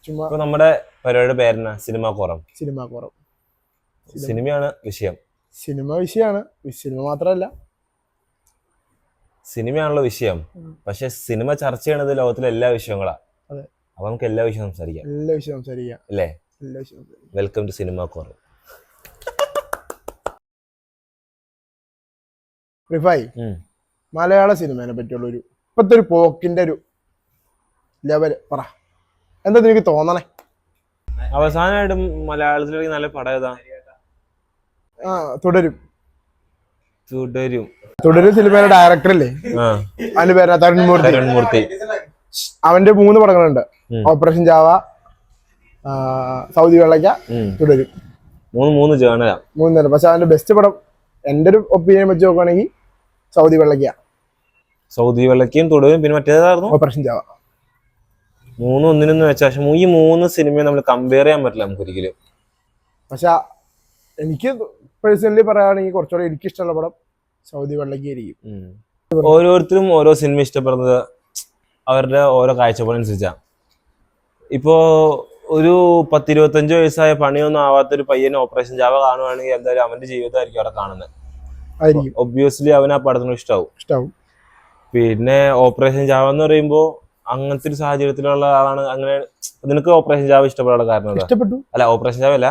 ചുമ്മാ നമ്മുടെ പരിപാടിയുടെ പേരെന്നാ സിനിമ കോറം. സിനിമയാണ് വിഷയം. സിനിമ വിഷയമാണ്. സിനിമ മാത്രമല്ല, സിനിമയാണല്ലോ വിഷയം. പക്ഷെ സിനിമ ചർച്ച ചെയ്യണത് ലോകത്തിലെ എല്ലാ വിഷയങ്ങളാ. അപ്പൊ നമുക്ക് എല്ലാ വിഷയം സംസാരിക്കാം. അല്ലേ? Welcome to cinema coram. മലയാള സിനിമയെ പറ്റിയുള്ള ഇപ്പത്തെ ഒരു പോക്കിന്റെ ഒരു ലെവൽ പറ. എന്താ നിനക്ക് തോന്നണേ? അവസാനമായിട്ട് മലയാളത്തിലേക്ക് നല്ല പടം ഏതാ? തുടരും സിനിമയുടെ ഡയറക്ടർ അല്ലേ, അതിന്റെ പേര് തരുൺമൂർത്തി. അവന്റെ 3 പടങ്ങളുണ്ട്. ഓപ്പറേഷൻ ജാവ, സൗദി വെള്ളയ്ക്ക, തുടരും. മൂന്ന്. പക്ഷെ അവന്റെ ബെസ്റ്റ് പടം എന്റെ ഒരു ഒപ്പീനിയൻ വെച്ച് നോക്കുകയാണെങ്കിൽ സൗദി വെള്ളയ്ക്കയും തുടരും. പിന്നെ മറ്റേതായിരുന്നു ഓപ്പറേഷൻ ജാവ. 3 ഒന്നിനൊന്നും വെച്ചാൽ ഈ 3 സിനിമയെ നമ്മൾ കമ്പയർ ചെയ്യാൻ പറ്റില്ല നമുക്ക് ഒരിക്കലും. പക്ഷെ എനിക്ക് പേഴ്സണലി പറയുകയാണെങ്കിൽ കുറച്ചുകൂടെ എനിക്ക് ഇഷ്ടമുള്ള പടം സൗദി വെള്ളയ്ക്കായിരിക്കും. ഓരോരുത്തരും ഓരോ സിനിമ ഇഷ്ടപ്പെടുന്നത് അവരുടെ ഓരോ കാഴ്ചപ്പാടനുസരിച്ചാണ്. ഇപ്പോ ഒരു 10-25 വയസ്സായ പണിയൊന്നും ആവാത്തൊരു പയ്യന് ഓപ്പറേഷൻ ജാവ കാണുവാണെങ്കിൽ എന്തായാലും അവന്റെ ജീവിതമായിരിക്കും അവിടെ കാണുന്നത്. ഒബ്വിയസ്ലി അവന് ആ പടത്തിന് ഇഷ്ടാവും. പിന്നെ ഓപ്പറേഷൻ ജാവ എന്ന് പറയുമ്പോ അങ്ങനത്തെ ഒരു സാഹചര്യത്തിലുള്ള ആളാണ്. അങ്ങനെ നിനക്ക് ഓപ്പറേഷൻ ജാവ ഇഷ്ടപ്പെടാനുള്ള കാരണം ഇഷ്ടപ്പെട്ടു അല്ല, ഓപ്പറേഷൻ ജാവ അല്ല,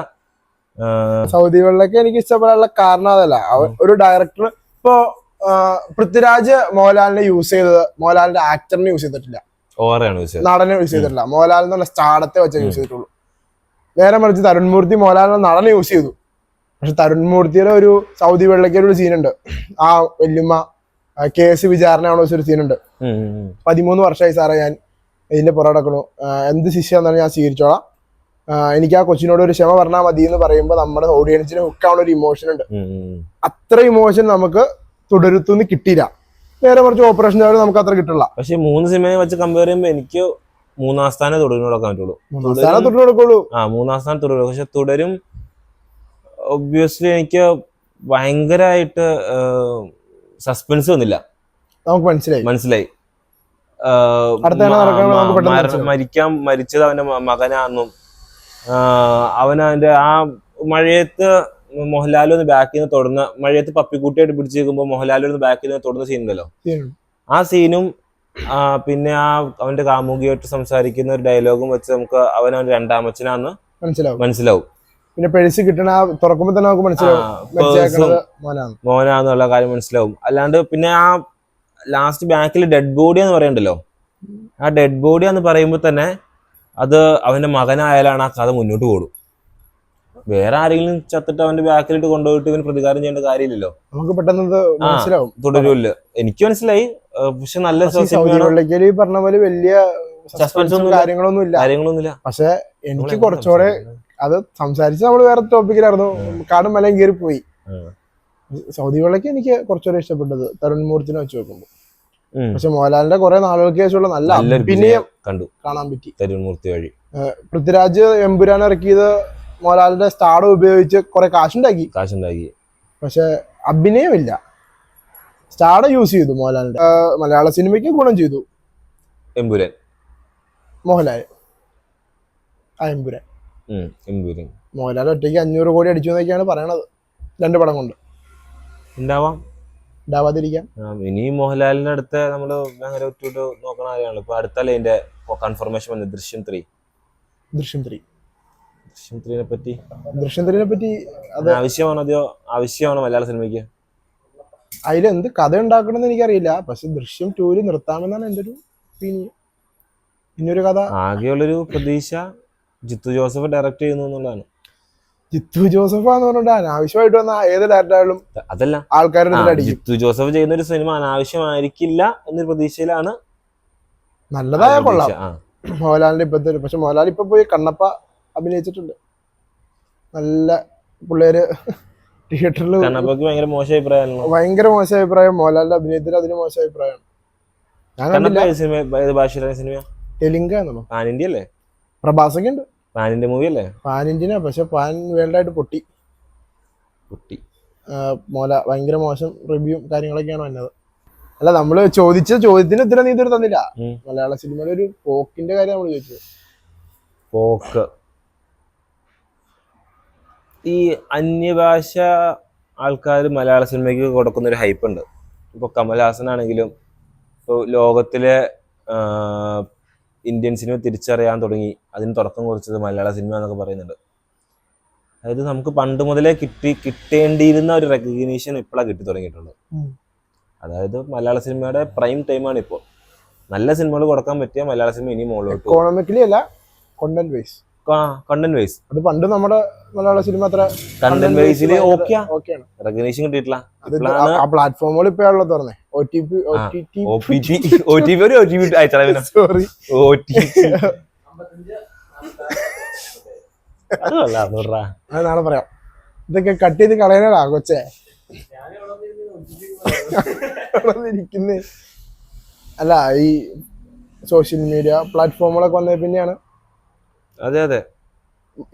സൗദി വെള്ളയ്ക്ക് എനിക്ക് ഇഷ്ടപ്പെടാനുള്ള കാരണം അതല്ല. ഒരു ഡയറക്ടർ ഇപ്പോ പൃഥ്വിരാജ് മോഹൻലാലിനെ യൂസ് ചെയ്തത് മോഹൻലാലിന്റെ ആക്ടറിനെ യൂസ് ചെയ്തിട്ടില്ല, നടനെ യൂസ് ചെയ്തിട്ടില്ല. മോഹൻലാൽ എന്നുള്ള സ്റ്റാർഡത്തെ വെച്ച് യൂസ് ചെയ്തിട്ടുള്ളൂ. നേരെ മറിച്ച് തരുൺമൂർത്തി മോഹൻലാലിന്റെ നടനെ യൂസ് ചെയ്തു. പക്ഷെ തരുൺമൂർത്തിയുടെ ഒരു സൗദി വെള്ളയ്ക്കൊരു ഒരു സീനുണ്ട്. ആ വല്യമ്മ കേസ് വിചാരണ ഒരു സീനുണ്ട്. 13 വർഷമായി സാറേ ഞാൻ ഇതിന്റെ പുറകിടക്കണു, എന്ത് ശിക്ഷ എന്നാലും ഞാൻ സ്വീകരിച്ചോളാം, എനിക്ക് ആ കൊച്ചിനോട് ഒരു ക്ഷമ പറഞ്ഞാൽ മതി എന്ന് പറയുമ്പോൾ നമ്മുടെ ഓഡിയൻസിന് ഹുക്കാവുന്ന ഒരു ഇമോഷൻ ഉണ്ട്. അത്ര ഇമോഷൻ നമുക്ക് തുടരുത്തുനിന്ന് കിട്ടിയില്ല. നേരെ മറിച്ച് ഓപ്പറേഷൻ ജാവ നമുക്ക് അത്ര കിട്ടില്ല. പക്ഷെ 3 സിനിമയെ വെച്ച് കമ്പയർ ചെയ്യുമ്പോൾ എനിക്ക് 3-ാം സ്ഥാനം തുടരും കൊടുക്കാൻ പറ്റുള്ളൂ. 3-ാം സ്ഥാനം തുടരും. പക്ഷെ തുടരും ഒബ്വിയസ്ലി എനിക്ക് ഭയങ്കരമായിട്ട് സസ്പെൻസ് വന്നില്ല. നമുക്ക് മനസ്സിലായി മരിച്ചത് അവന്റെ മകനാണെന്നും അവനവന്റെ ആ മഴയത്ത് മോഹൻലാലൊന്ന് ബാക്കിൽ നിന്ന് തൊടുന്ന, മഴയത്ത് പപ്പിക്കുട്ടിയായിട്ട് പിടിച്ചേക്കുമ്പോ മോഹൻലാലൊന്ന് ബാക്കിൽ നിന്ന് തൊടുന്ന സീൻ ഉണ്ടല്ലോ, ആ സീനും പിന്നെ ആ അവന്റെ കാമുകിയായിട്ട് സംസാരിക്കുന്ന ഒരു ഡയലോഗും വെച്ച് നമുക്ക് അവനവന്റെ 2-ാം അച്ഛനാന്ന് മനസ്സിലാവും. പിന്നെ പെഴ്സ് കിട്ടണ തുറക്കുമ്പോ തന്നെ നമുക്ക് മോനാന്നുള്ള കാര്യം മനസ്സിലാവും. അല്ലാണ്ട് പിന്നെ ആ ലാസ്റ്റ് ബാക്കിൽ ഡെഡ് ബോഡി എന്ന് പറയണ്ടല്ലോ, ആ ഡെഡ് ബോഡി എന്ന് പറയുമ്പോ തന്നെ അത് അവന്റെ മകനായാലാണ് ആ കഥ മുന്നോട്ട് പോകും. വേറെ ആരെങ്കിലും ചത്തിട്ട് അവന്റെ ബാക്കിലിട്ട് കൊണ്ടുപോയിട്ട് ഇവന് പ്രതികാരം ചെയ്യേണ്ട കാര്യമില്ലല്ലോ. നമുക്ക് പെട്ടെന്ന് തുടരുമല്ല. എനിക്ക് മനസ്സിലായി. പക്ഷെ നല്ല പറഞ്ഞ പോലെ വലിയ സസ്പെൻസും കാര്യങ്ങളൊന്നുമില്ല. പക്ഷെ എനിക്ക് കുറച്ചുകൂടെ അത് സംസാരിച്ച് നമ്മൾ വേറെ ടോപ്പിക്കിലായിരുന്നു, കാടും മലയും കയറി പോയി. സൗദി വെള്ളയ്ക്ക് എനിക്ക് കുറച്ചുകൂടെ ഇഷ്ടപ്പെട്ടത് തരുൺമൂർത്തിനെ വെച്ച് നോക്കുമ്പോൾ. പക്ഷെ മോഹൻലാലിന്റെ കുറെ നാളുകൾക്ക് ശേഷമുള്ള നല്ല അഭിനയം കാണാൻ പറ്റി തരുൺമൂർത്തി വഴി. പൃഥ്വിരാജ് എമ്പുരാൻ ഇറക്കിയത് മോഹൻലാലിന്റെ സ്റ്റാർ ഉപയോഗിച്ച് കുറെ കാശുണ്ടാക്കി. പക്ഷെ അഭിനയമില്ല. സ്റ്റാർ യൂസ് ചെയ്തു മോഹൻലാലിന്റെ. മലയാള സിനിമയ്ക്ക് ഗുണം ചെയ്തു മോഹൻലാൽ. മോഹൻലാൽ ഒറ്റയ്ക്ക് 500 കോടി അടിച്ചു എന്നൊക്കെയാണ് പറയണത് 2 പടം കൊണ്ട്. ഉണ്ടാവാതിരിക്കാം. ഇനി മോഹൻലാലിന്റെ അടുത്ത് നമ്മള് ഭയങ്കര നോക്കണ കാര്യമാണ്. ഇപ്പൊ അടുത്തല്ലേ ഇതിന്റെ കൺഫർമേഷൻ വന്നത് ദൃശ്യം 3 പറ്റി അത് ആവശ്യമാണോ മലയാള സിനിമയ്ക്ക്? അതിലെന്ത് കഥ ഉണ്ടാക്കണമെന്ന് എനിക്കറിയില്ല. പക്ഷെ ദൃശ്യം 2 നിർത്താമെന്നാണ് എന്റെ ഒരു ഒപ്പീനിയൻ. ഇനിയൊരു കഥ ആകെയുള്ളൊരു പ്രതീക്ഷ ജിത്തു ജോസഫ് ഡയറക്ട് ചെയ്യുന്നു എന്നുള്ളതാണ്. ജിത്തു ജോസഫാന്ന് പറഞ്ഞിട്ട് അനാവശ്യമായിട്ട് വന്ന ഏത് ഡയറക്ടറായാലും അതല്ല ആൾക്കാരുടെ ജിത്തു ജോസഫ് ചെയ്യുന്ന ഒരു സിനിമ അനാവശ്യമായിരിക്കില്ല എന്നൊരു പ്രതീക്ഷയിലാണ്. നല്ലതായ കൊള്ളാം മോഹൻലാലിന്റെ ഇപ്പത്തെ. പക്ഷെ മോഹൻലാൽ ഇപ്പൊ പോയി കണ്ണപ്പ അഭിനയിച്ചിട്ടുണ്ട്. നല്ല പിള്ളേര് തിയേറ്ററിൽ കണ്ണപ്പക്ക് ഭയങ്കര മോശം അഭിപ്രായം. മോഹൻലാലിന്റെ അഭിനയത്തിന് അതിന് മോശം അഭിപ്രായമാണ്. തെലുങ്കാണോ? പ്രഭാസൊക്കെ ഉണ്ട്. പാനിന്റെ മൂവി അല്ലേ? പാനിന്റിനാ. പക്ഷെ പാൻ വേൾഡായിട്ട് പൊട്ടി. ഭയങ്കര മോശം റിവ്യൂവും കാര്യങ്ങളൊക്കെയാണ് വന്നത്. അല്ല, നമ്മള് ചോദിച്ച ചോദ്യത്തിന് ഉത്തരം നീ ഇതുവരെ തന്നില്ല. മലയാള സിനിമയുടെ ഒരു പോക്കിന്റെ കാര്യം നമ്മൾ ചോദിച്ചത്. പോക്ക്. ഈ അന്യഭാഷ ആൾക്കാർ മലയാള സിനിമയ്ക്ക് കൊടുക്കുന്ന ഒരു ഹൈപ്പ് ഉണ്ട്. ഇപ്പോൾ കമൽഹാസൻ ആണെങ്കിലും ഇപ്പോൾ ലോകത്തിലെ ഇന്ത്യൻ സിനിമ തിരിച്ചറിയാൻ തുടങ്ങി, അതിന് തുടക്കം കുറിച്ചത് മലയാള സിനിമ എന്നൊക്കെ പറയുന്നുണ്ട്. അതായത് നമുക്ക് പണ്ട് മുതലേ കിട്ടേണ്ടിയിരുന്ന ഒരു റെക്കഗ്നീഷൻ ഇപ്പോഴാണ് കിട്ടി തുടങ്ങിയിട്ടുള്ളത്. അതായത് മലയാള സിനിമയുടെ പ്രൈം ടൈമാണ് ഇപ്പോൾ. നല്ല സിനിമകൾ കൊടുക്കാൻ പറ്റിയ മലയാള സിനിമ ഇനി മുകളിലോട്ട് എക്കോണമിക്കലി അല്ല, കണ്ടന്റ് വൈസ് അത് പണ്ട് നമ്മുടെ മലയാള സിനിമ അത്ര കണ്ടന്റ് വൈസിൽ ഓക്കെയാണ്, റെക്കഗ്നീഷൻ കിട്ടിയിട്ടില്ല. ആ പ്ലാറ്റ്ഫോമുകൾ ഇപ്പോഴാണല്ലോ തുറന്നേ. സോറി, നാളെ പറയാം. ഇതൊക്കെ കട്ട് ചെയ്ത് കളയാനാ കൊച്ചേ ഇരിക്കുന്നേ. അല്ല, ഈ സോഷ്യൽ മീഡിയ പ്ലാറ്റ്ഫോമുകളൊക്കെ വന്നേ പിന്നെയാണ് അതെ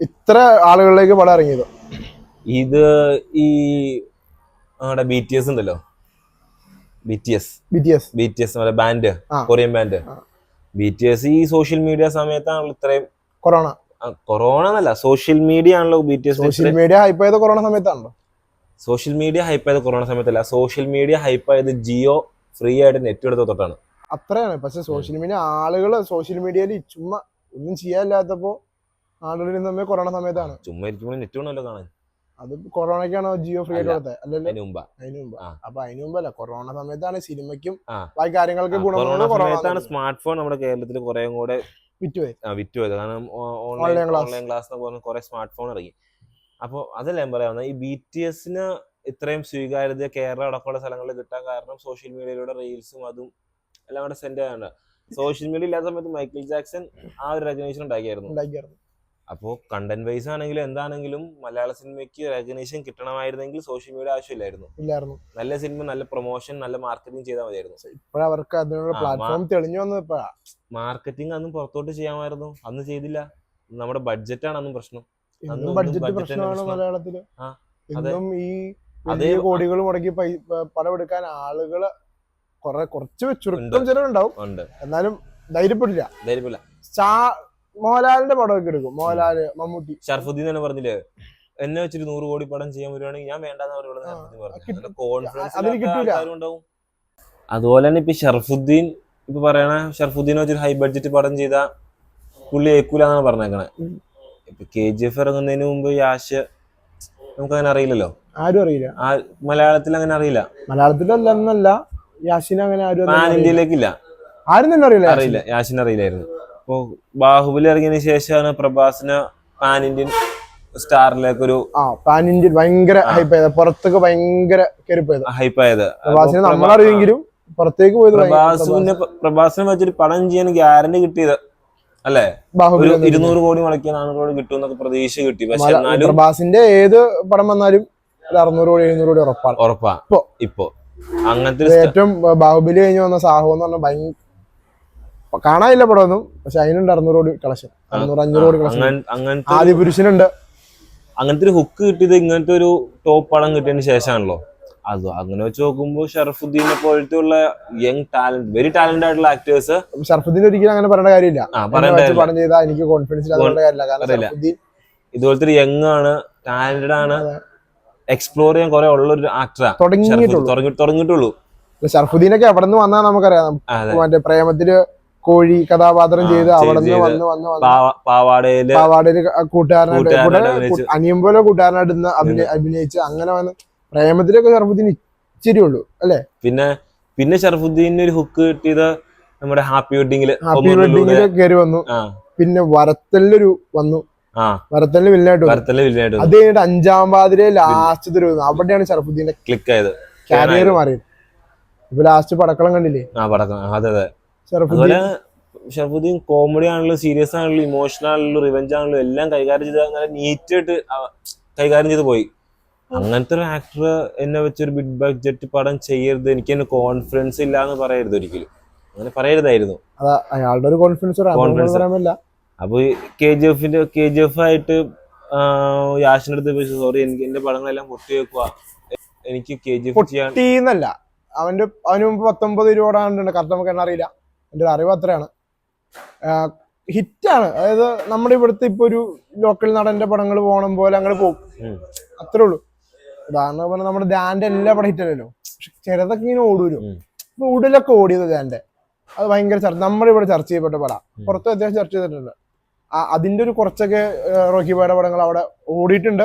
ഇത്ര ആളുകളിലേക്ക് പടം ഇറങ്ങിയത്. ഇത് ഈ നമ്മുടെ BTS ഉണ്ടല്ലോ, BTS band, Korean band BTS ഈ സോഷ്യൽ മീഡിയ സമയത്താണല്ലോ ഇത്രയും. കൊറോണ എന്നല്ല, സോഷ്യൽ മീഡിയ ആണല്ലോ BTS. സോഷ്യൽ മീഡിയ ഹൈപ്പ് ചെയ്ത കൊറോണ സമയത്താണല്ലോ. സോഷ്യൽ മീഡിയ ഹൈപ്പ് ചെയ്ത കൊറോണ സമയത്തല്ല, സോഷ്യൽ മീഡിയ ഹൈപ്പ് ആയത് ജിയോ ഫ്രീ ആയിട്ട് നെറ്റ് എടുത്ത തൊട്ടാണ്. അത്രയാണ്. പക്ഷെ സോഷ്യൽ മീഡിയ ആളുകൾ സോഷ്യൽ മീഡിയയിൽ ചുമ്മാ ഒന്നും ചെയ്യാനില്ലാത്തപ്പോ ആളുകൾ തമ്മിൽ കൊറോണ സമയത്താണ്. ചുമ്മാ ഇരിക്കുമ്പോൾ നെറ്റ് വേണമല്ലോ കാണാൻ. അത് കൊറോണയ്ക്കാണോ ജിയോ ഫ്രീ ആയിട്ട് കൊടുത്തത്? അല്ലല്ലോ, അതിന് മുമ്പ്. അപ്പൊ അതിന് മുമ്പല്ല, കൊറോണ സമയത്താണ് സിനിമയ്ക്കും ബാക്കി കാര്യങ്ങൾക്ക് ഗുണം. സ്മാർട്ട് ഫോൺ നമ്മുടെ കേരളത്തിൽ കുറെ കൂടെ വിറ്റുപോയത്. കാരണം ഓൺലൈൻ ക്ലാസ് കുറെ സ്മാർട്ട് ഫോൺ ഇറങ്ങി. അപ്പോൾ അതല്ല ഞാൻ പറയാവുന്നത്, ഈ BTSന് ഇത്രയും സ്വീകാര്യത കേരളം അടക്കമുള്ള സ്ഥലങ്ങളിൽ കിട്ടാൻ കാരണം സോഷ്യൽ മീഡിയയിലൂടെ റീൽസും അതും എല്ലാം കൂടെ സെൻഡ് ചെയ്യാറുണ്ട്. സോഷ്യൽ മീഡിയ ഇല്ലാത്ത സമയത്ത് മൈക്കിൾ ജാക്സൺ ആ ഒരു റെക്കഗ്നീഷൻ ഉണ്ടാക്കിയായിരുന്നു. അപ്പോൾ കണ്ടന്റ് വൈസ് ആണെങ്കിലും എന്താണെങ്കിലും മലയാള സിനിമയ്ക്ക് റെക്കഗ്നീഷൻ കിട്ടണമായിരുന്നെങ്കിൽ സോഷ്യൽ മീഡിയ ആവശ്യമില്ലായിരുന്നു. നല്ല സിനിമ, നല്ല പ്രൊമോഷൻ, നല്ല മാർക്കറ്റിംഗ് ചെയ്താൽ മതിയായിരുന്നു. ഇപ്പോഴവർക്ക് അതിനുള്ള പ്ലാറ്റ്ഫോം തെളിഞ്ഞു വന്നത്. മാർക്കറ്റിംഗ് അന്നും പുറത്തോട്ട് ചെയ്യാമായിരുന്നു, അന്ന് ചെയ്തില്ല. നമ്മുടെ ബഡ്ജറ്റാണ് അന്നും പ്രശ്നം. ബഡ്ജറ്റ് പ്രശ്നമാണ് മലയാളത്തില്. ഈ വലിയ കോടികൾ മുടക്കി പടം എടുക്കാൻ ആളുകള് കുറച്ച് ചുരുക്കം ചിലവുണ്ടാവും, എന്നാലും ധൈര്യപ്പെടില്ല. മോഹൻലാലിന്റെ പടമൊക്കെ എടുക്കും. മോഹൻലാല്, മമ്മൂട്ടി, ഷർഫുദ്ദീൻ തന്നെ പറഞ്ഞില്ലേ, എന്നെ വെച്ചിട്ട് 100 കോടി പടം ചെയ്യാൻ വരുവാണെങ്കിൽ ഞാൻ വേണ്ടെന്ന് കോൺഫിഡൻസ്. അതുപോലെ തന്നെ ഇപ്പൊ ഷർഫുദ്ദീൻ ഇപ്പൊ പറയണ, ഷർഫുദ്ദീനെ വെച്ചൊരു ഹൈ ബഡ്ജറ്റ് പടം ചെയ്താൽ പുള്ളി ഏക്കൂലെന്നാണ് പറഞ്ഞേക്കണേ. ഇപ്പൊ KGF ഇറങ്ങുന്നതിന് മുമ്പ് യാഷ് നമുക്ക് അങ്ങനെ അറിയില്ലല്ലോ, ആരും അറിയില്ല. മലയാളത്തിൽ അങ്ങനെ അറിയില്ല. മലയാളത്തിലല്ല, യാഷിനെ അങ്ങനെ പാൻ ഇന്ത്യയിലേക്കില്ല, ആരും തന്നെ അറിയില്ല. യാഷിനെ അറിയില്ലായിരുന്നു. ഇപ്പൊ ബാഹുബലി ഇറങ്ങിയതിനു ശേഷമാണ് പ്രഭാസിന് പാൻ ഇന്ത്യൻ സ്റ്റാറിലേക്ക് ഒരു പാൻ ഇന്ത്യൻ ഭയങ്കര ഹൈപ്പ് ആയത്, പുറത്തേക്ക് ഭയങ്കര ഹൈപ്പ് ആയത്. പ്രഭാസിനെ നമ്മളറിയെങ്കിലും പുറത്തേക്ക് പോയത്. പ്രഭാസിനെ വെച്ചൊരു പടം ചെയ്യാൻ ഗ്യാരണ്ടി കിട്ടിയത് അല്ലേ, 200 കോടി മുടക്കിയ 400 കോടി കിട്ടും എന്നൊക്കെ പ്രതീക്ഷ കിട്ടി. പക്ഷെ പ്രഭാസിന്റെ ഏത് പടം വന്നാലും 600 കോടി 700 കോടി ഉറപ്പാ. ഇപ്പൊ അങ്ങനത്തെ ഏറ്റവും ബാഹുബലി കഴിഞ്ഞ് വന്ന സാഹോ എന്ന് പറഞ്ഞാൽ കാണാനില്ല പടമൊന്നും, പക്ഷെ അതിനുണ്ട് 600 കോടി കളക്ഷൻ, 500 കോടി കളക്ഷൻ. ആദിപുരുഷനുണ്ട്. അങ്ങനത്തെ ഒരു ഹുക്ക് കിട്ടിയത് ഇങ്ങനത്തെ ഒരു ടോപ്പ് പടം കിട്ടിയതിന് ശേഷമാണല്ലോ. അത് അങ്ങനെ വെച്ച് നോക്കുമ്പോൾ ഷറഫുദ്ദീനെ പോലത്തെ ഉള്ള യങ് ടാലന്റ്, വെരി ടാലന്റ് ആയിട്ടുള്ള ആക്ടേഴ്സ്. ഷറഫുദ്ദീൻ ഒരിക്കലും അങ്ങനെ പറയേണ്ട കാര്യമില്ല. പടം ചെയ്താൽ എനിക്ക് കോൺഫിഡൻസ് ഇതുപോലത്തെ ഒരു യങ് ആണ്, ടാലന്റഡ് ആണ്, എക്സ്പ്ലോർ ചെയ്യാൻ കുറെ ഉള്ളൊരു ആക്ടറാണ്. തുടങ്ങിയിട്ടുള്ളൂ. ഷറഫുദ്ദീനൊക്കെ എവിടെ നിന്ന് വന്നാൽ നമുക്കറിയാം. മറ്റേ പ്രേമത്തില് കോഴി കഥാപാത്രം ചെയ്ത് അവിടെ നിന്ന് വന്ന് പാവാടയില് കൂട്ടുകാരനായിട്ട് അനിയം പോലെ കൂട്ടുകാരനായിട്ട് അഭിനയിച്ച് അങ്ങനെ വന്ന് പ്രേമത്തിലൊക്കെ ഷറഫുദ്ദീൻ ഇച്ചിരി ഉള്ളൂ അല്ലെ. പിന്നെ ഷറഫുദ്ദീന് ഒരു ഹുക്ക് കിട്ടിയത് നമ്മുടെ ഹാപ്പി വെഡിങ്ങില് കയറി വന്നു. പിന്നെ വരത്തല്ലൊരു വന്നു, വരത്തലിന് വില്ലനായിട്ട്. അത് കഴിഞ്ഞിട്ട് 5-ാം പാതിരെ ലാസ്റ്റ് അവിടെയാണ് ഷറഫുദ്ദീന്റെ ക്ലിക്ക് ആയത്, കാരിയർ മാറിയത്. ഇപ്പൊ ലാസ്റ്റ് പടക്കളം കണ്ടില്ലേ? അതെ. ഷറഫുദ്ദീൻ കോമഡി ആണല്ലോ, സീരിയസ് ആണല്ലോ, ഇമോഷണൽ ആണല്ലോ, റിവെഞ്ച് ആണല്ലോ, എല്ലാം കൈകാര്യം ചെയ്ത് അങ്ങനെ നീറ്റായിട്ട് കൈകാര്യം ചെയ്ത് പോയി. അങ്ങനത്തെ ഒരു ആക്ടർ എന്നെ വെച്ചൊരു ബിഗ് ബഡ്ജറ്റ് പടം ചെയ്യരുത്, എനിക്ക് തന്നെ കോൺഫിഡൻസ് ഇല്ല എന്ന് പറയരുത്, ഒരിക്കലും അങ്ങനെ പറയരുതായിരുന്നു. അയാളുടെ ഒരു കോൺഫിഡൻസ്. അപ്പൊ KGF ആയിട്ട് യാഷിന്റെ അടുത്ത് സോറി, എനിക്ക് എന്റെ പടങ്ങളെല്ലാം പൊട്ടി വെക്കുക, എനിക്ക് KGF ചെയ്യാൻ. അവന് മുമ്പ് 19 രൂപ കറക്റ്റ് നമുക്ക് എന്നെ അറിയില്ല, എന്റെ ഒരു അറിവ് അത്രയാണ്. ഹിറ്റാണ്. അതായത് നമ്മുടെ ഇവിടുത്തെ ഇപ്പൊ ഒരു ലോക്കൽ നടന്റെ പടങ്ങൾ പോകണം പോലെ അങ്ങനെ പോകും, അത്രേ ഉള്ളൂ. ഉദാഹരണം പറഞ്ഞാൽ നമ്മുടെ ധ്യാന്റെ എല്ലാ പടം ഹിറ്റല്ലല്ലോ, പക്ഷെ ചിലതൊക്കെ ഇങ്ങനെ ഓടൂരും. ഇപ്പൊ ഉടലൊക്കെ ഓടിയത് ധ്യാന്റെ അത് ഭയങ്കര നമ്മുടെ ഇവിടെ ചർച്ച ചെയ്യപ്പെട്ട പടം, പുറത്ത് അത്യാവശ്യം ചർച്ച ചെയ്തിട്ടുണ്ട്. അതിന്റെ ഒരു കുറച്ചൊക്കെ റോക്കി ബായുടെ പടങ്ങൾ അവിടെ ഓടിയിട്ടുണ്ട്.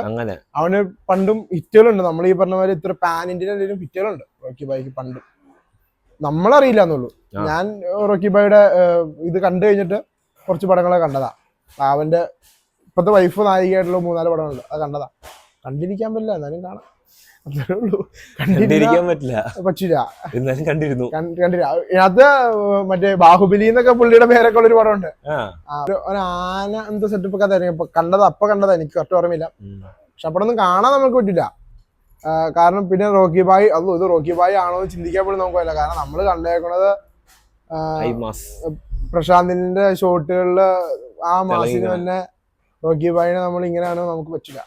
അവന് പണ്ടും ഹിറ്റുകളുണ്ട്. നമ്മൾ ഈ പറഞ്ഞ പോലെ ഇത്ര പാൻ ഇന്ത്യൻ എന്തെങ്കിലും ഹിറ്റുകളുണ്ട് റോക്കി ബായിക്ക് പണ്ട്, നമ്മളറിയില്ല എന്നുള്ളൂ. ഞാൻ റോക്കി ബായുടെ ഇത് കണ്ടു കഴിഞ്ഞിട്ട് കുറച്ച് പടങ്ങളെ കണ്ടതാ. അവന്റെ ഇപ്പത്തെ വൈഫ് നായികയായിട്ടുള്ള 3-4 പടങ്ങളുണ്ട്, അത് കണ്ടതാ. കണ്ടിരിക്കാൻ പറ്റില്ല, എന്നാലും കാണാം, അത്രേ ഉള്ളൂ. പറ്റില്ല, കണ്ടിരുന്നു. അത് മറ്റേ ബാഹുബലി എന്നൊക്കെ പുള്ളിയുടെ പേരൊക്കെ ഉള്ള ഒരു പടമുണ്ട്. ഒരു ആന എന്തോ സെറ്റപ്പ് ഒക്കെ ആയിരുന്നു കണ്ടത്, കണ്ടതാ, എനിക്ക് കറക്റ്റ് ഓർമ്മയില്ല. പക്ഷെ അപ്പഴൊന്നും കാണാൻ നമുക്ക് പറ്റില്ല. കാരണം പിന്നെ റോക്കി ബായ്, ഇത് റോക്കി ബായ് ആണോ എന്ന് ചിന്തിക്കാൻ പോലും നമുക്ക് പറ്റില്ല. കാരണം നമ്മൾ കണ്ടേക്കണത് പ്രശാന്തിന്റെ ഷോട്ടുകളില് ആ മാസിന് തന്നെ റോക്കി ബായിനെ നമ്മൾ ഇങ്ങനെയാണോ നമുക്ക് പറ്റില്ല.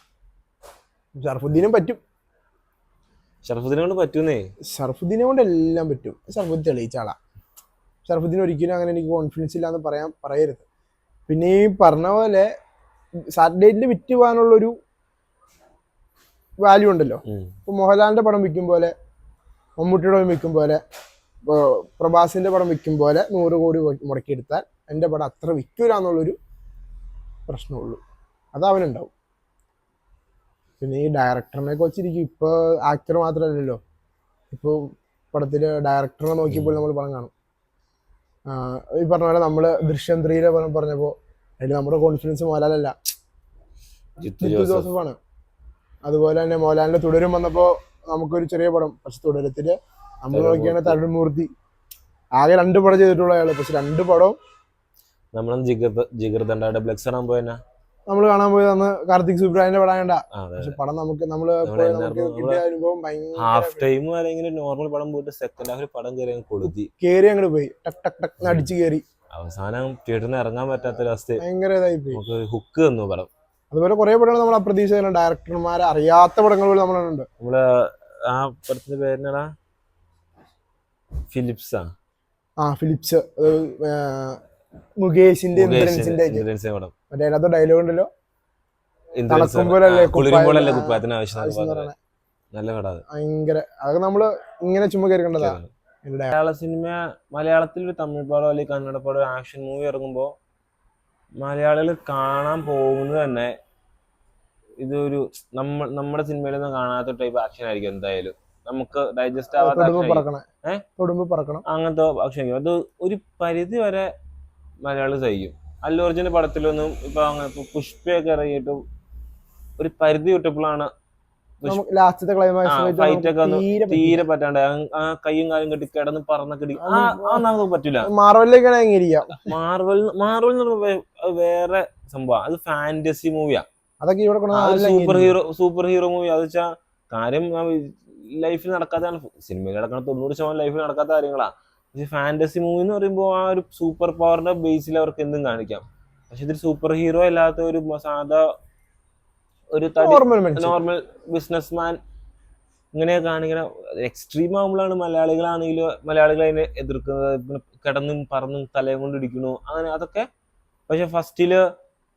ഷർഫുദ്ദീനും പറ്റും, ഷർഫുദ്ദീനെ കൊണ്ട് പറ്റൂന്നേ. ഷർഫുദ്ദീനെ കൊണ്ട് എല്ലാം പറ്റും. ഷർഫുദ്ദീൻ തെളിയിച്ച ആളാ. ഷർഫുദ്ദീൻ ഒരിക്കലും അങ്ങനെ എനിക്ക് കോൺഫിഡൻസ് ഇല്ലാന്ന് പറയരുത്. പിന്നെ ഈ പറഞ്ഞ പോലെ സാറ്റലൈറ്റിൽ വിറ്റ് പോകാനുള്ളൊരു വാല്യൂ ഉണ്ടല്ലോ. ഇപ്പൊ മോഹൻലാലിന്റെ പടം വിൽക്കും പോലെ, മമ്മൂട്ടിയുടെ പടം വിൽക്കും പോലെ, പ്രഭാസിന്റെ പടം വിൽക്കും പോലെ 100 കോടി മുടക്കിയെടുത്താൽ എൻ്റെ പടം അത്ര വിൽക്കൂല എന്നുള്ളൊരു പ്രശ്നമുള്ളൂ. അത് അവനുണ്ടാവും. പിന്നെ ഈ ഡയറക്ടറിനെ വെച്ചിരിക്കും. ഇപ്പൊ ആക്ടർ മാത്രമല്ലല്ലോ, ഇപ്പൊ പടത്തില് ഡയറക്ടറിനെ നോക്കിയപ്പോൾ നമ്മൾ പടം കാണും. ഈ പറഞ്ഞ പോലെ നമ്മള് ദൃശ്യം 3 പടം പറഞ്ഞപ്പോ അതിൽ നമ്മുടെ കോൺഫിഡൻസ് മോഹൻലാലല്ല, ജിത്തു ജോസഫാണ്. അതുപോലെ തന്നെ മോഹൻലാലിന്റെ തുടരും വന്നപ്പോ നമുക്കൊരു ചെറിയ പടം, പക്ഷെ തുടരത്തില് നമ്മൾ നോക്കിയാണ് തരുൺമൂർത്തി. ആകെ 2 പടം ചെയ്തിട്ടുള്ള അയാള്, പക്ഷെ 2 പടവും നമ്മൾ കാണാൻ പോയത് അന്ന് കാർത്തിക് സുബ്രായന്റെ പടം കണ്ട. പക്ഷെ പടം നമുക്ക് കിട്ടിയ അനുഭവം കേറി അങ്ങോട്ട് പോയി, ടക്ക് ടക്ക് ടക്ക് അടിച്ചു കയറി, അവസാനം തിയേറ്ററിന് ഇറങ്ങാൻ പറ്റാത്തൊരവസ്ഥ, ഭയങ്കര ഇതായി പോയി. ഹുക്ക് തന്നു പടം. അതുപോലെ കുറെ പടങ്ങൾ നമ്മൾ അപ്രതീക്ഷിത ഡയറക്ടർമാരെ അറിയാത്ത പടങ്ങൾ പോലും നമ്മളുണ്ട്. നമ്മള് ആ പടത്തിന്റെ പേരിനടാ ഫിലിപ്സ്, മുകേഷിന്റെ പടം. മറ്റേ അതിനകത്ത് ഡയലോഗ് ഉണ്ടല്ലോ, നല്ല പടം. ഭയങ്കര, അതൊക്കെ നമ്മള് ഇങ്ങനെ ചുമ്മാ കയറി കണ്ടതാ. മലയാള സിനിമ, മലയാളത്തിൽ ഒരു തമിഴ് പടം അല്ലെങ്കിൽ കന്നഡ പടം, ആക്ഷൻ മൂവി ഇറങ്ങുമ്പോ മലയാളികൾ കാണാൻ പോകുന്നത് തന്നെ ഇതൊരു നമ്മുടെ സിനിമയിലൊന്നും കാണാത്ത ടൈപ്പ് ആക്ഷൻ ആയിരിക്കും. എന്തായാലും നമുക്ക് ഡൈജസ്റ്റ് ആവാത്ത അങ്ങനത്തെ ആക്ഷൻ ആയിരിക്കും. അത് ഒരു പരിധി വരെ മലയാളി സഹിക്കും. അല്ലു അർജുന്റെ പടത്തിലൊന്നും ഇപ്പൊ അങ്ങനെ പുഷ്പയൊക്കെ ഇറങ്ങിയിട്ടും ഒരു പരിധി വിട്ടപ്പോഴാണ് ഫൈറ്റ് ഒക്കെ ഒന്നും തീരെ പറ്റാണ്ട്, ആ കയ്യും കാലും കെട്ടി കിടന്ന് പറന്നൊക്കെ നമുക്ക് പറ്റില്ല. മാർവൽ വേറെ സംഭവം, അത് ഫാന്റസി മൂവിയാ, സൂപ്പർ ഹീറോ മൂവി. അത് വെച്ചാ കാര്യം ലൈഫിൽ നടക്കാത്തതാണ്, സിനിമയിൽ നടക്കണ 90% ലൈഫിൽ നടക്കാത്ത കാര്യങ്ങളാ. പക്ഷെ ഫാന്റസി മൂവി എന്ന് പറയുമ്പോൾ ആ ഒരു സൂപ്പർ പവറിന്റെ ബേസിൽ അവർക്ക് എന്തും കാണിക്കാം. പക്ഷെ ഇതിൽ സൂപ്പർ ഹീറോ അല്ലാത്ത ഒരു സാധാ ഒരു നോർമൽ ബിസിനസ്മാൻ ഇങ്ങനെ കാണിക്കണ എക്സ്ട്രീം ആകുമ്പോഴാണ് മലയാളികൾ അതിനെ എതിർക്കുന്നത്. കിടന്നും പറന്നും തലയും കൊണ്ട് ഇടിക്കണു അങ്ങനെ അതൊക്കെ. പക്ഷെ ഫസ്റ്റില്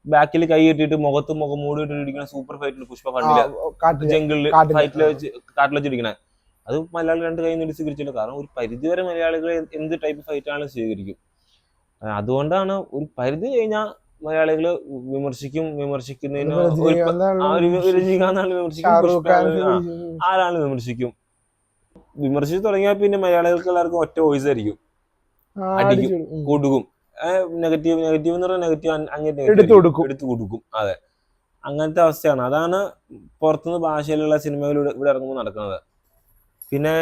ബാക്കിൽ കൈ കെട്ടിയിട്ട് മുഖത്ത് മുഖം മൂടിയിട്ടിരിക്കുന്ന സൂപ്പർ ഫൈറ്റിൽ പുഷ്പ കണ്ടില്ല, ജംഗിളില് ഫൈറ്റിൽ വെച്ച് കാട്ടിൽ വെച്ചിരിക്കണേ, അത് മലയാളി 2 കൈ നീട്ടി സ്വീകരിച്ചില്ല. കാരണം ഒരു പരിധിവരെ മലയാളികൾ എന്ത് ടൈപ്പ് ഫൈറ്റ് ആണെങ്കിലും സ്വീകരിക്കും. അതുകൊണ്ടാണ് ഒരു പരിധി കഴിഞ്ഞാൽ മലയാളികള് വിമർശിക്കുന്നതിന് ആരാണ് വിമർശിക്കും. വിമർശിച്ചു തുടങ്ങിയാൽ പിന്നെ മലയാളികൾക്ക് എല്ലാവർക്കും ഒറ്റ വോയിസ് ആയിരിക്കും, അടിക്കും, കൊടുക്കും. നെഗറ്റീവ് എന്ന് പറഞ്ഞാൽ നെഗറ്റീവ് അങ്ങനെ എടുത്തു കൊടുക്കും. അതെ, അങ്ങനത്തെ അവസ്ഥയാണ്. അതാണ് പുറത്തുനിന്ന് ഭാഷയിലുള്ള സിനിമകൾ ഇവിടെ ഇറങ്ങുമ്പോൾ നടക്കുന്നത്. പിന്നെ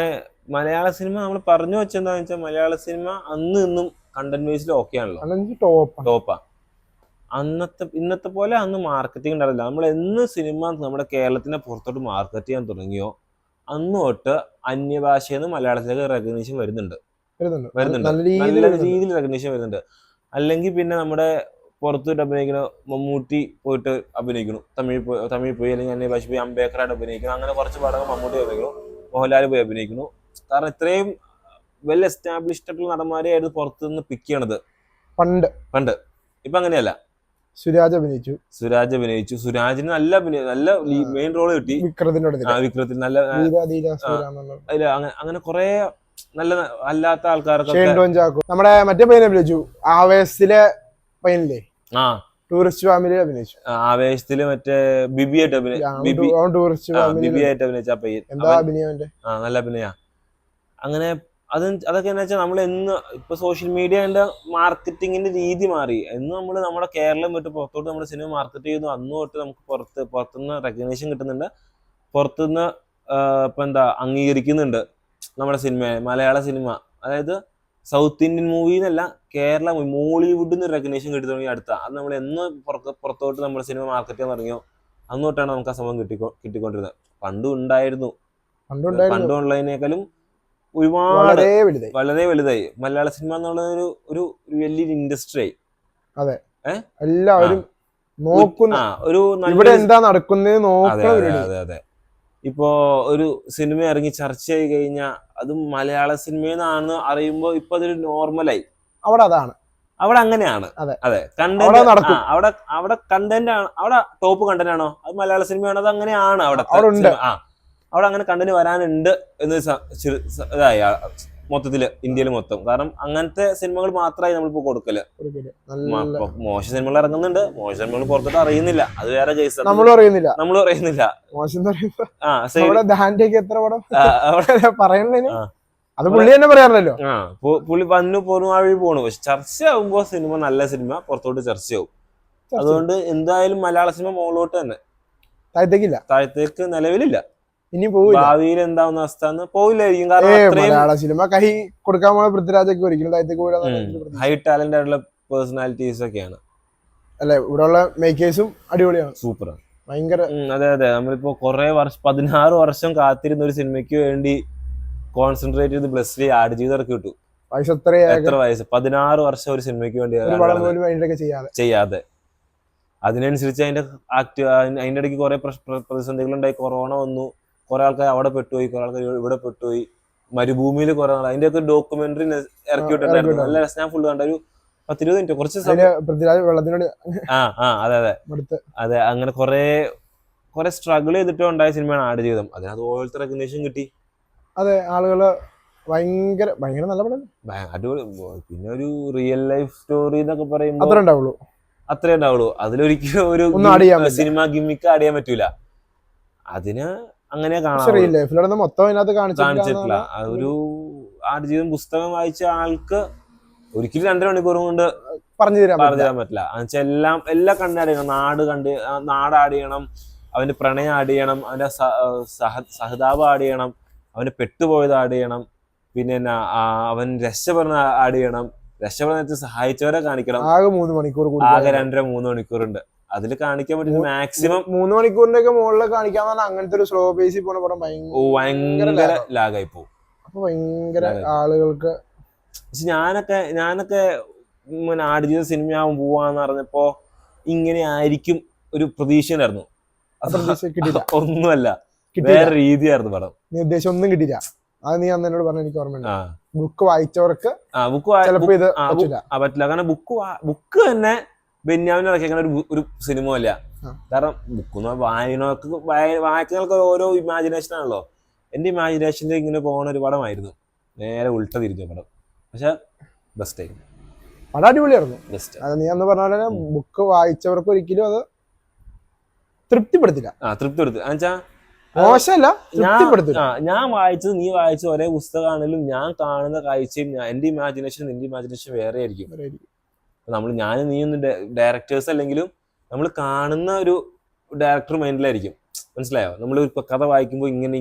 മലയാള സിനിമ നമ്മൾ പറഞ്ഞു വെച്ചെന്താന്ന് വെച്ചാൽ, മലയാള സിനിമ അന്ന് ഇന്നും കണ്ടന്റ് വൈസിൽ ഓക്കെ ആണല്ലോ, ടോപ്പാ. ഇന്നത്തെ പോലെ അന്ന് മാർക്കറ്റിംഗ് ഉണ്ടാവില്ല. നമ്മൾ എന്ന് സിനിമ നമ്മുടെ കേരളത്തിന്റെ പുറത്തോട്ട് മാർക്കറ്റ് ചെയ്യാൻ തുടങ്ങിയോ അന്ന് തൊട്ട് അന്യഭാഷയിൽ നിന്ന് മലയാളത്തിലേക്ക് റെക്കഗ്നീഷൻ വരുന്നുണ്ട്. നല്ല രീതിയിൽ റെക്കഗ്നീഷൻ വരുന്നുണ്ട്. അല്ലെങ്കിൽ പിന്നെ നമ്മുടെ പുറത്തോട്ട് അഭിനയിക്കുന്ന മമ്മൂട്ടി പോയിട്ട് അഭിനയിക്കുന്നു, തമിഴ് പോയി അല്ലെങ്കിൽ അന്യഭാഷ പോയി അംബേദ്കറായിട്ട് അഭിനയിക്കുന്നു. അങ്ങനെ കുറച്ച് പടങ്ങൾ മമ്മൂട്ടി അഭിനയിക്കുന്നു, മോഹൻലാൽ പോയി അഭിനയിക്കുന്നു. കാരണം ഇത്രയും വെൽ എസ്റ്റാബ്ലിഷ്ഡ് ആയിട്ടുള്ള നടന്മാരെയായിരുന്നു പുറത്തുനിന്ന് പിക്ക് ചെയ്യണത് പണ്ട്. ഇപ്പൊ അങ്ങനെയല്ല. സുരാജ് അഭിനയിച്ചു. സുരാജിന് നല്ല മെയിൻ റോള് കിട്ടി. വിക്രത്തിൽ നല്ല അങ്ങനെ കുറെ നല്ല അല്ലാത്ത ആൾക്കാർക്ക്. നമ്മുടെ മറ്റേ പയ്യനെ അഭിനയിച്ചു, ആവേശത്തിലെ പയ്യനില്ലേ, ടൂറിസ്റ്റ് ഫാമിലി അഭിനയിച്ചു. ആവേശത്തില് മറ്റേ ബിബിയായിട്ട് അഭിനയിച്ച പയ്യൻ. എന്താ അഭിനയം, നല്ല അഭിനയ. അങ്ങനെ അതൊക്കെ എന്താ വെച്ചാൽ നമ്മൾ എന്ന് ഇപ്പൊ സോഷ്യൽ മീഡിയന്റെ മാർക്കറ്റിങ്ങിന്റെ രീതി മാറി. എന്ന് നമ്മുടെ കേരളം വിട്ട് പുറത്തോട്ട് നമ്മുടെ സിനിമ മാർക്കറ്റ് ചെയ്യുന്നു. അന്ന് തൊട്ട് നമുക്ക് പുറത്തുനിന്ന് റെക്കഗ്നേഷൻ കിട്ടുന്നുണ്ട്, പുറത്തുനിന്ന് ഇപ്പൊ അംഗീകരിക്കുന്നുണ്ട് നമ്മുടെ സിനിമയെ. മലയാള സിനിമ, അതായത് സൗത്ത് ഇന്ത്യൻ മൂവിന്നല്ല, കേരള മോളിവുഡിൽ നിന്ന് റെക്കഗ്നേഷൻ കിട്ടി തുടങ്ങി അടുത്ത. അത് നമ്മൾ എന്ന് പുറത്തോട്ട് നമ്മുടെ സിനിമ മാർക്കറ്റ് ചെയ്യാൻ തുടങ്ങിയോ അന്ന് തൊട്ടാണ് നമുക്ക് ആ സംഭവം കിട്ടിക്കൊണ്ടിരുന്നത്. പണ്ടും ഉണ്ടായിരുന്നു. പണ്ട് ഓൺലൈനേക്കാളും ഒരുപാട് വളരെ വലുതായി മലയാള സിനിമ എന്നുള്ള ഒരു വലിയൊരു ഇൻഡസ്ട്രി ആയി. അതെ, എല്ലാവരും ഇവിടെ എന്താ നടക്കുന്നത്. അതെ. ഇപ്പോ ഒരു സിനിമ ഇറങ്ങി ചർച്ച ചെയ്ത് കഴിഞ്ഞാൽ അത് മലയാള സിനിമയെന്നാണ് അറിയുമ്പോ ഇപ്പൊ അതൊരു നോർമലായി. അവിടെ അങ്ങനെയാണ്. അതെ, കണ്ടന്റ് അവിടെ കണ്ടന്റ് ആണ്, അവിടെ ടോപ്പ് കണ്ടന്റ് ആണോ അത് മലയാള സിനിമയാണോ അത് അങ്ങനെയാണ്. അവിടെ അങ്ങനെ കണ്ടന്റ് വരാനുണ്ട് എന്ന് ഇതായി മൊത്തത്തില്, ഇന്ത്യയിൽ മൊത്തം. കാരണം അങ്ങനത്തെ സിനിമകൾ മാത്രമായി നമ്മളിപ്പോ കൊടുക്കല്. മോശം സിനിമകൾ ഇറങ്ങുന്നുണ്ട്, മോശം സിനിമകൾ പുറത്തോട്ട് അറിയുന്നില്ല, അത് വേറെ കേസ്. നമ്മളും അറിയുന്നില്ല. പുള്ളി വന്നു പോണ വഴി പോണു. പക്ഷെ ചർച്ചയാവുമ്പോ സിനിമ നല്ല സിനിമ പുറത്തോട്ട് ചർച്ചയാവും. അതുകൊണ്ട് എന്തായാലും മലയാള സിനിമ മുകളിലോട്ട് തന്നെ, താഴത്തേക്ക് നിലവിലില്ല. ഇനി ഭാവിയിൽ എന്താവുന്ന അവസ്ഥ പോവില്ലായിരിക്കും. കാരണം സിനിമ കൈ കൊടുക്കാൻ പൃഥ്വിരാജൊക്കെ ഒരിക്കലും ഹൈ ടാലന്റ് ആയിട്ടുള്ള പേഴ്സണാലിറ്റീസ് ഒക്കെയാണ്. അല്ലെ, ഇവിടെയുള്ള മേക്കേഴ്സും അടിപൊളിയാണ്, സൂപ്പറാണ്, ഭയങ്കര. അതെ. നമ്മളിപ്പോ 16 വർഷം കാത്തിരുന്ന ഒരു സിനിമയ്ക്ക് വേണ്ടി കോൺസെൻട്രേറ്റ് ചെയ്ത് ബ്ലസ്ലി ആടുജീവിതം ഇറക്കി വിട്ടു. എത്ര വയസ്സ്? 16 വർഷം ഒരു സിനിമയ്ക്ക് വേണ്ടി ചെയ്യാതെ. അതിനനുസരിച്ച് അതിന്റെ ഇടയ്ക്ക് കുറെ പ്രതിസന്ധികളുണ്ടായി. കൊറോണ വന്നു, കുറെ ആൾക്കാർ അവിടെ പെട്ടുപോയി, കുറെ ആൾക്കാർ ഇവിടെ പെട്ടുപോയി, മരുഭൂമിയിൽ കുറെ നാൾ. അതിന്റെ ഒക്കെ ഡോക്യുമെന്ററി ഇറക്കി വിട്ടിട്ടുണ്ടായിരുന്നു. നല്ല രസം. ഞാൻ ഫുള്ള് കണ്ട ഒരു 10-20 മിനിറ്റ് കുറച്ച് അതെ. അങ്ങനെ കുറെ സ്ട്രഗിൾ ചെയ്തിട്ട് ഉണ്ടായ സിനിമയാണ് ആടുജീവിതം. അതിന് അതുപോലത്തെ റെക്കഗ്നേഷൻ കിട്ടി. അതെ, ആളുകള് ഭയങ്കര നല്ല അടിപൊളി. പിന്നെ ഒരു റിയൽ ലൈഫ് സ്റ്റോറി എന്നൊക്കെ പറയുമ്പോൾ അത്രേ ഉണ്ടാവുള്ളൂ. അതിലൊരിക്കലും ഒരു സിനിമ ഗിമ്മിക്ക് ആഡ് ചെയ്യാൻ പറ്റൂല. അതിന് അങ്ങനെ കാണിച്ചിട്ടില്ല. ഒരു ആടുജീവിതം പുസ്തകം വായിച്ച ആൾക്ക് ഒരിക്കലും 2.5 മണിക്കൂർ കൊണ്ട് പറഞ്ഞു തരാൻ പറ്റില്ല. എന്നുവെച്ചാൽ എല്ലാം കണ്ടറിയണം. നാട് ആഡ് ചെയ്യണം, അവന്റെ പ്രണയം ആഡ് ചെയ്യണം, അവന്റെ സഹതാപം ആഡ് ചെയ്യണം, അവന് പെട്ടുപോയത് ആഡ് ചെയ്യണം, പിന്നെ അവൻ രക്ഷപ്പെടുന്ന ആഡ് ചെയ്യണം, രക്ഷപ്പെടുന്ന സഹായിച്ചവരെ കാണിക്കണം. ആകെ 3 മണിക്കൂർ, ആകെ 2-3 മണിക്കൂറുണ്ട്. അതിൽ കാണിക്കാൻ പറ്റുന്ന മാക്സിമം 3 മണിക്കൂറിന്റെ ഒക്കെ മുകളിൽ കാണിക്കാൻ പറഞ്ഞാൽ അങ്ങനത്തെ ഒരു സ്ലോ പേസിൽ പോണ പടം ഭയങ്കര ലാഗായി പോകും. അപ്പൊ ഭയങ്കര ആളുകൾക്ക്. ഞാനൊക്കെ ആടുജീവിതം സിനിമയാവും പോവാന്ന് പറഞ്ഞപ്പോ ഇങ്ങനെ ആയിരിക്കും ഒരു പ്രതീക്ഷയിലായിരുന്നു. ഒന്നുമല്ല, വേറെ രീതിയായിരുന്നു പടം. നീ ഉദ്ദേശം ഒന്നും കിട്ടിയില്ല. അത് നീ അന്ന് എന്നോട് പറഞ്ഞ എനിക്ക് ഓർമ്മയുണ്ട്. ബുക്ക് വായിച്ചവർക്ക് പറ്റില്ല. കാരണം ബുക്ക് തന്നെ ബെന്യാമിനെ ഇറക്കിയ ഒരു സിനിമ അല്ല. കാരണം ബുക്ക് വായിക്കുന്നവർക്ക് ഓരോ ഇമാജിനേഷൻ ആണല്ലോ. എന്റെ ഇമാജിനേഷനിൽ ഇങ്ങനെ പോകുന്ന ഒരു പടമായിരുന്നു. നേരെ ഉൾട്ട തിരിഞ്ഞ പടം. പക്ഷെ ബെസ്റ്റ് ആയിരുന്നു, പടം അടിപൊളിയായിരുന്നു. അത് നീ അന്ന് പറഞ്ഞ പോലെ ബുക്ക് വായിച്ചവർക്ക് ഒരിക്കലും അത് തൃപ്തിപ്പെടുത്തില്ല. എന്നുവെച്ചാ മോശമല്ല, ഞാൻ വായിച്ചത് നീ വായിച്ച ഒരേ പുസ്തകമാണെങ്കിലും ഞാൻ കാണുന്ന കാഴ്ചയും എന്റെ ഇമാജിനേഷൻ നിന്റെ ഇമാജിനേഷൻ വേറെ ആയിരിക്കും. ഞാനും നീയൊന്നും ഡയറക്ടേഴ്സ് അല്ലെങ്കിലും നമ്മൾ കാണുന്ന ഒരു ഡയറക്ടർ മൈൻഡിലായിരിക്കും. മനസ്സിലായോ? നമ്മൾ കഥ വായിക്കുമ്പോൾ ഇങ്ങനെ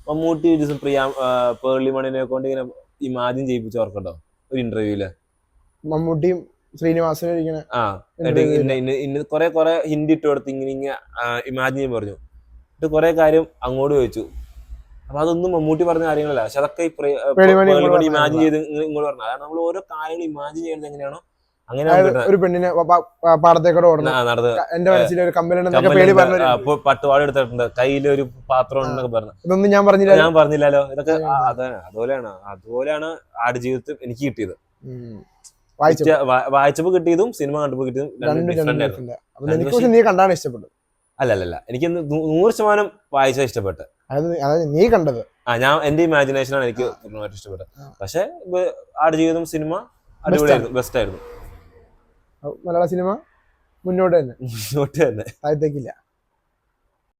മമ്മൂട്ടി ഒരു ദിവസം പേർളിമണിനെ കൊണ്ട് ഇങ്ങനെ ഇമാജിൻ ചെയ്യിപ്പിച്ച് ഓർക്കണ്ടോ ഒരു ഇന്റർവ്യൂല്? മമ്മൂട്ടിയും ശ്രീനിവാസനും കുറെ ഹിന്ദി ഇട്ട് കൊടുത്ത് ഇങ്ങനെ ഇമാജിൻ ചെയ്യാൻ പറഞ്ഞു. എന്നിട്ട് കുറെ കാര്യം അങ്ങോട്ട് ചോദിച്ചു. അപ്പൊ അതൊന്നും മമ്മൂട്ടി പറഞ്ഞ കാര്യങ്ങളല്ല. പക്ഷെ അതൊക്കെ ഇമാജിൻ ചെയ്ത് ഇങ്ങോട്ട് പറഞ്ഞു. അതാണ് നമ്മൾ ഓരോ കാര്യങ്ങൾ ഇമാജിൻ ചെയ്യുന്നത് എങ്ങനെയാണോ അങ്ങനെ. ഒരു പെണ്ണിനെ പാടത്തേക്കൂടെ പട്ടുപാട് എടുത്തിട്ടുണ്ട്, കയ്യിലൊരു പാത്രം ഉണ്ടെന്നൊക്കെ പറഞ്ഞു. ഇതൊന്നും ഞാൻ പറഞ്ഞില്ലല്ലോ. ഇതൊക്കെ അതുപോലെയാണ് ആടുജീവിതത്തിൽ എനിക്ക് കിട്ടിയത്. വായിച്ചപ്പോ കിട്ടിയതും സിനിമ കണ്ടപ്പോ കിട്ടിയതും ഡിഫറെന്റ് ആയിരുന്നു. അപ്പൊ നിനക്ക് പക്ഷെ നീ കണ്ടാണ് ഇഷ്ടപ്പെട്ടത്? അല്ലല്ല, എനിക്ക് 100% വായിച്ച ഇഷ്ടപ്പെട്ടത്. അതായത് നീ കണ്ടത് ഞാൻ എന്റെ ഇമാജിനേഷനാണ് എനിക്ക് പൂർണ്ണമായിട്ട് ഇഷ്ടപ്പെട്ടത്. പക്ഷെ ആടുജീവിതം സിനിമ അടിപൊളിയായിരുന്നു, ബെസ്റ്റ് ആയിരുന്നു. മലയാള സിനിമ മുന്നോട്ട് തന്നെ മുന്നോട്ട് തന്നെ താഴത്തേക്കില്ല.